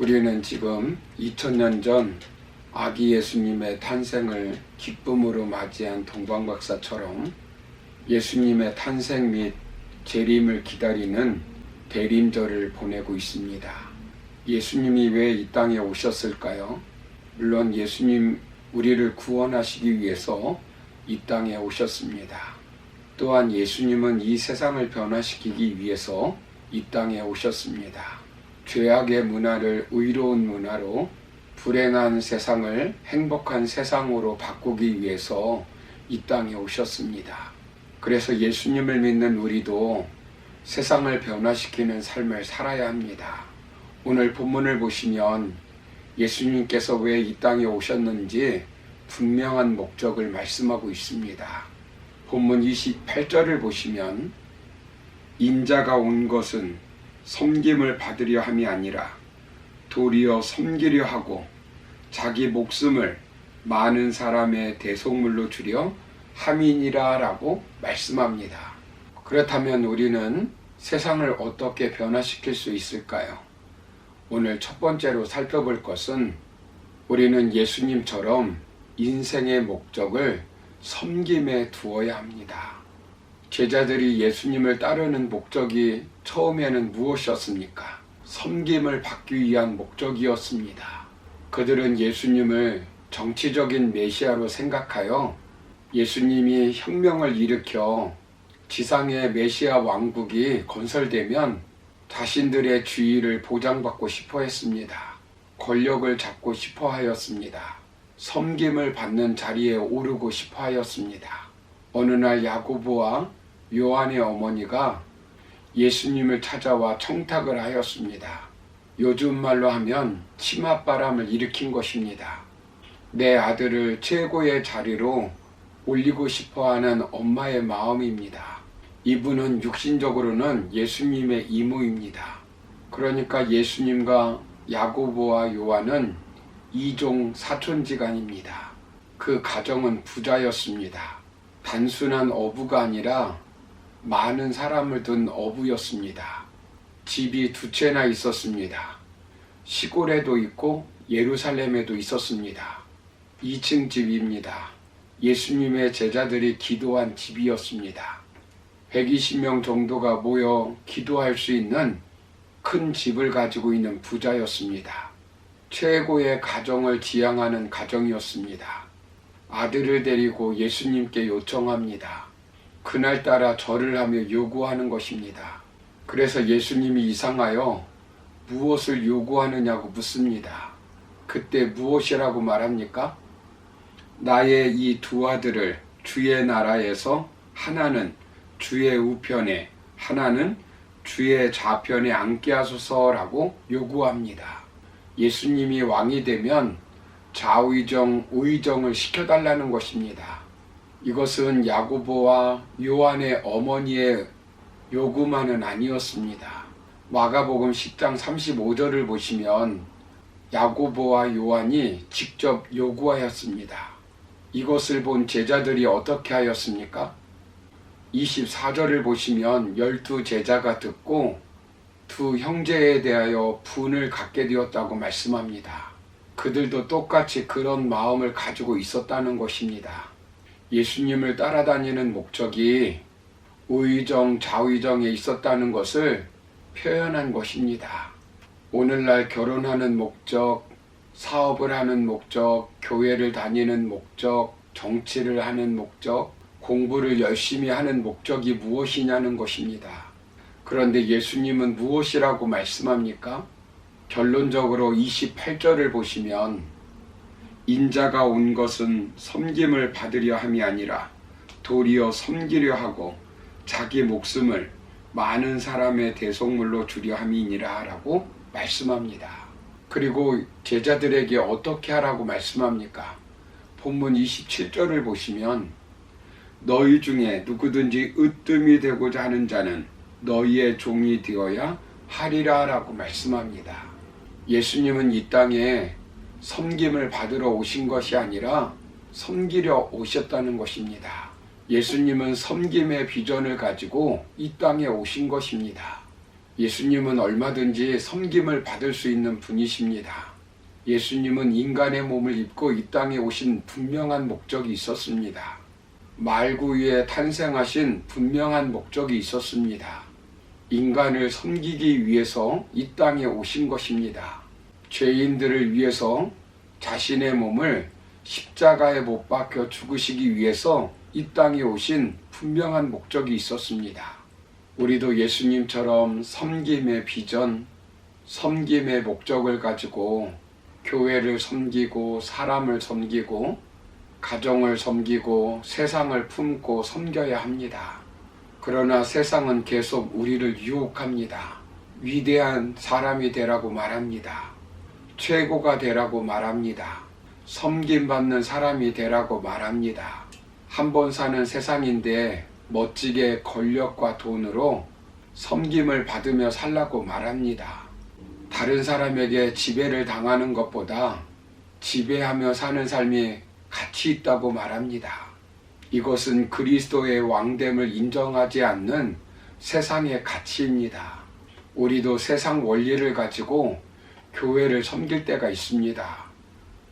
우리는 지금 2000년 전 아기 예수님의 탄생을 기쁨으로 맞이한 동방박사처럼 예수님의 탄생 및 재림을 기다리는 대림절을 보내고 있습니다. 예수님이 왜 이 땅에 오셨을까요? 물론 예수님 우리를 구원하시기 위해서 이 땅에 오셨습니다. 또한 예수님은 이 세상을 변화시키기 위해서 이 땅에 오셨습니다. 죄악의 문화를 의로운 문화로, 불행한 세상을 행복한 세상으로 바꾸기 위해서 이 땅에 오셨습니다. 그래서 예수님을 믿는 우리도 세상을 변화시키는 삶을 살아야 합니다. 오늘 본문을 보시면 예수님께서 왜 이 땅에 오셨는지 분명한 목적을 말씀하고 있습니다. 본문 28절을 보시면 인자가 온 것은 섬김을 받으려 함이 아니라 도리어 섬기려 하고 자기 목숨을 많은 사람의 대속물로 주려 함이니라 라고 말씀합니다. 그렇다면 우리는 세상을 어떻게 변화시킬 수 있을까요? 오늘 첫 번째로 살펴볼 것은 우리는 예수님처럼 인생의 목적을 섬김에 두어야 합니다. 제자들이 예수님을 따르는 목적이 처음에는 무엇이었습니까? 섬김을 받기 위한 목적이었습니다. 그들은 예수님을 정치적인 메시아로 생각하여 예수님이 혁명을 일으켜 지상의 메시아 왕국이 건설되면 자신들의 주의를 보장받고 싶어 했습니다. 권력을 잡고 싶어 하였습니다. 섬김을 받는 자리에 오르고 싶어 하였습니다. 어느 날 야고보와 요한의 어머니가 예수님을 찾아와 청탁을 하였습니다. 요즘 말로 하면 치맛바람을 일으킨 것입니다. 내 아들을 최고의 자리로 올리고 싶어하는 엄마의 마음입니다. 이분은 육신적으로는 예수님의 이모입니다. 그러니까 예수님과 야고보와 요한은 이종 사촌지간입니다. 그 가정은 부자였습니다. 단순한 어부가 아니라 많은 사람을 둔 어부였습니다. 집이 두 채나 있었습니다. 시골에도 있고 예루살렘에도 있었습니다. 2층 집입니다. 예수님의 제자들이 기도한 집이었습니다. 120명 정도가 모여 기도할 수 있는 큰 집을 가지고 있는 부자였습니다. 최고의 가정을 지향하는 가정이었습니다. 아들을 데리고 예수님께 요청합니다. 그날따라 절을 하며 요구하는 것입니다. 그래서 예수님이 이상하여 무엇을 요구하느냐고 묻습니다. 그때 무엇이라고 말합니까? 나의 이 두 아들을 주의 나라에서 하나는 주의 우편에 하나는 주의 좌편에 앉게 하소서라고 요구합니다. 예수님이 왕이 되면 좌의정, 우의정을 시켜달라는 것입니다. 이것은 야고보와 요한의 어머니의 요구만은 아니었습니다. 마가복음 10장 35절을 보시면 야고보와 요한이 직접 요구하였습니다. 이것을 본 제자들이 어떻게 하였습니까? 24절을 보시면 12 제자가 듣고 두 형제에 대하여 분을 갖게 되었다고 말씀합니다. 그들도 똑같이 그런 마음을 가지고 있었다는 것입니다. 예수님을 따라다니는 목적이 우의정, 좌의정에 있었다는 것을 표현한 것입니다. 오늘날 결혼하는 목적, 사업을 하는 목적, 교회를 다니는 목적, 정치를 하는 목적, 공부를 열심히 하는 목적이 무엇이냐는 것입니다. 그런데 예수님은 무엇이라고 말씀합니까? 결론적으로 28절을 보시면 인자가 온 것은 섬김을 받으려 함이 아니라 도리어 섬기려 하고 자기 목숨을 많은 사람의 대속물로 주려 함이니라 라고 말씀합니다. 그리고 제자들에게 어떻게 하라고 말씀합니까? 본문 27절을 보시면 너희 중에 누구든지 으뜸이 되고자 하는 자는 너희의 종이 되어야 하리라 라고 말씀합니다. 예수님은 이 땅에 섬김을 받으러 오신 것이 아니라 섬기려 오셨다는 것입니다. 예수님은 섬김의 비전을 가지고 이 땅에 오신 것입니다. 예수님은 얼마든지 섬김을 받을 수 있는 분이십니다. 예수님은 인간의 몸을 입고 이 땅에 오신 분명한 목적이 있었습니다. 말구 위에 탄생하신 분명한 목적이 있었습니다. 인간을 섬기기 위해서 이 땅에 오신 것입니다. 죄인들을 위해서 자신의 몸을 십자가에 못 박혀 죽으시기 위해서 이 땅에 오신 분명한 목적이 있었습니다. 우리도 예수님처럼 섬김의 비전, 섬김의 목적을 가지고 교회를 섬기고 사람을 섬기고 가정을 섬기고 세상을 품고 섬겨야 합니다. 그러나 세상은 계속 우리를 유혹합니다. 위대한 사람이 되라고 말합니다. 최고가 되라고 말합니다. 섬김받는 사람이 되라고 말합니다. 한 번 사는 세상인데 멋지게 권력과 돈으로 섬김을 받으며 살라고 말합니다. 다른 사람에게 지배를 당하는 것보다 지배하며 사는 삶이 가치 있다고 말합니다. 이것은 그리스도의 왕됨을 인정하지 않는 세상의 가치입니다. 우리도 세상 원리를 가지고 교회를 섬길 때가 있습니다.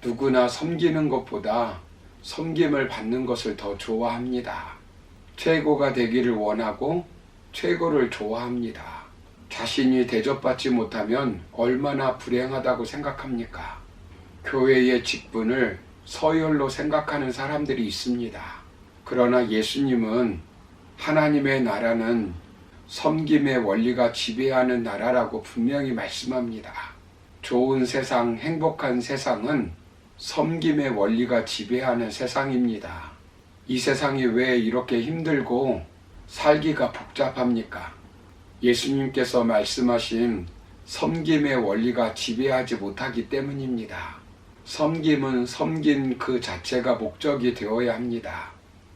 누구나 섬기는 것보다 섬김을 받는 것을 더 좋아합니다. 최고가 되기를 원하고 최고를 좋아합니다. 자신이 대접받지 못하면 얼마나 불행하다고 생각합니까? 교회의 직분을 서열로 생각하는 사람들이 있습니다. 그러나 예수님은 하나님의 나라는 섬김의 원리가 지배하는 나라라고 분명히 말씀합니다. 좋은 세상, 행복한 세상은 섬김의 원리가 지배하는 세상입니다. 이 세상이 왜 이렇게 힘들고 살기가 복잡합니까? 예수님께서 말씀하신 섬김의 원리가 지배하지 못하기 때문입니다. 섬김은 섬긴 그 자체가 목적이 되어야 합니다.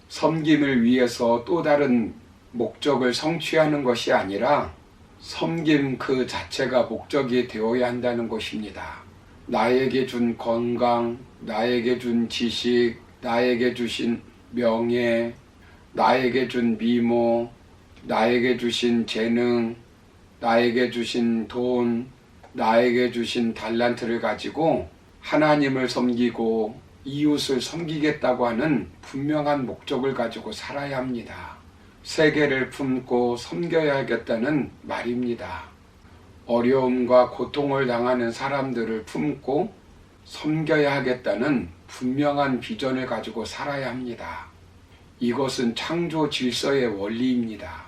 섬김을 위해서 또 다른 목적을 성취하는 것이 아니라 섬김 그 자체가 목적이 되어야 한다는 것입니다. 나에게 준 건강, 나에게 준 지식, 나에게 주신 명예, 나에게 준 미모, 나에게 주신 재능, 나에게 주신 돈, 나에게 주신 달란트를 가지고 하나님을 섬기고 이웃을 섬기겠다고 하는 분명한 목적을 가지고 살아야 합니다. 세계를 품고 섬겨야겠다는 말입니다. 어려움과 고통을 당하는 사람들을 품고 섬겨야 하겠다는 분명한 비전을 가지고 살아야 합니다. 이것은 창조 질서의 원리입니다.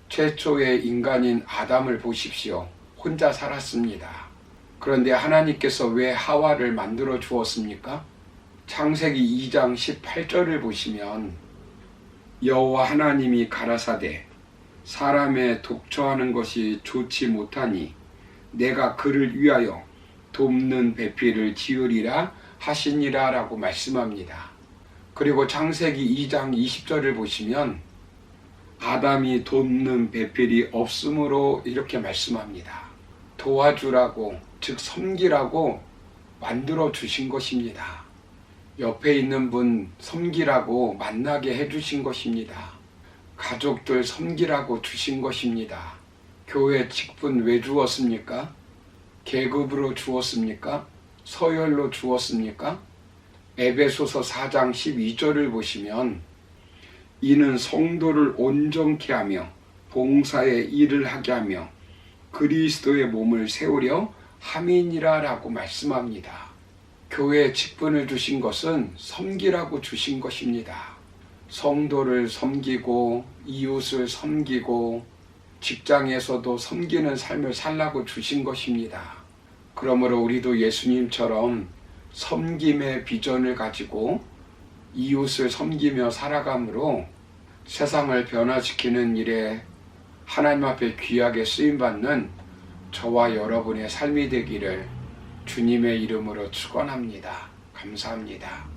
최초의 인간인 아담을 보십시오. 혼자 살았습니다. 그런데 하나님께서 왜 하와를 만들어 주었습니까? 창세기 2장 18절을 보시면 여호와 하나님이 가라사대 사람의 독처하는 것이 좋지 못하니 내가 그를 위하여 돕는 배필을 지으리라 하시니라 라고 말씀합니다. 그리고 창세기 2장 20절을 보시면 아담이 돕는 배필이 없으므로 이렇게 말씀합니다. 도와주라고, 즉 섬기라고 만들어 주신 것입니다. 옆에 있는 분 섬기라고 만나게 해주신 것입니다. 가족들 섬기라고 주신 것입니다. 교회 직분 왜 주었습니까? 계급으로 주었습니까? 서열로 주었습니까? 에베소서 4장 12절을 보시면 이는 성도를 온전케 하며 봉사의 일을 하게 하며 그리스도의 몸을 세우려 함이니라 라고 말씀합니다. 교회에 직분을 주신 것은 섬기라고 주신 것입니다. 성도를 섬기고 이웃을 섬기고 직장에서도 섬기는 삶을 살라고 주신 것입니다. 그러므로 우리도 예수님처럼 섬김의 비전을 가지고 이웃을 섬기며 살아감으로 세상을 변화시키는 일에 하나님 앞에 귀하게 쓰임받는 저와 여러분의 삶이 되기를 주님의 이름으로 축원합니다. 감사합니다.